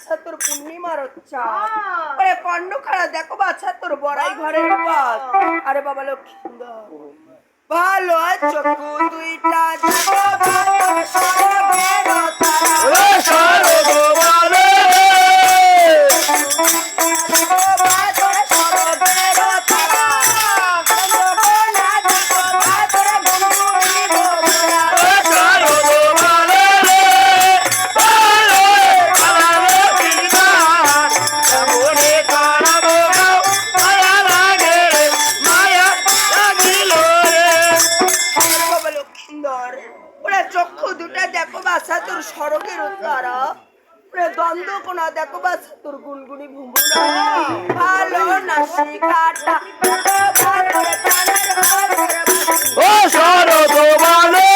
বাচ্চা তোর পূর্ণিমার চাঁদ আরে কর্ণ খাড়া দেখো বাচ্চা তোর বড়াই ঘরের পাত আরে বাবা লক্ষ্মীন্দর ভালো চক্ষু দুইটা দেখো সড়কের উত্তরা দ্বন্দ্ব কোনা দেখো বাচ্চা তোর গুনগুনি ভুমুরা ভালো নাসিকাটা ও শরৎ বলে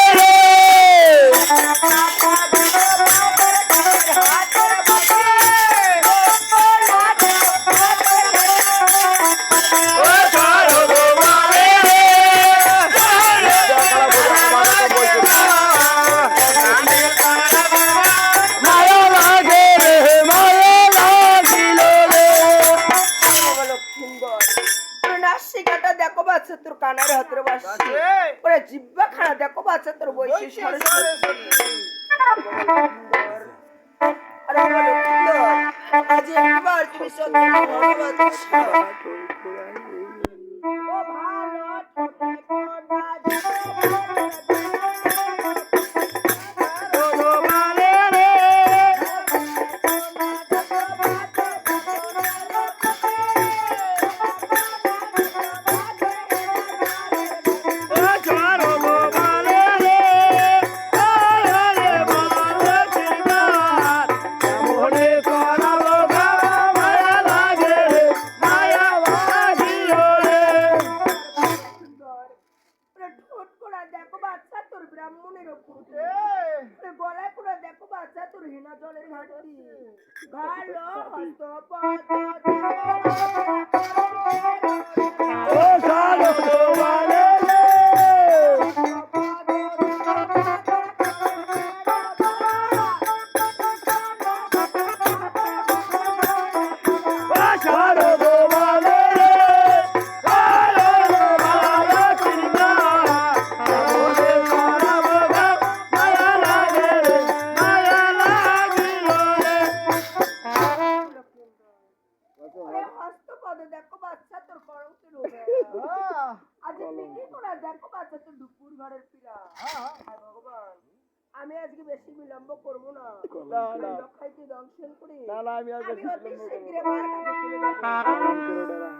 তোর কানার হাতের বাসি ওরে জিব্বা খানা দেখো বাচ্চা তোর বয়সী আরে আজ একবার তুমি সত্যি ধন্যবাদ ও আমি আজকে বেশি বিলম্ব করবো না লক্ষাইতে দংশন করি না আমি আর বেশি বিলম্ব করব না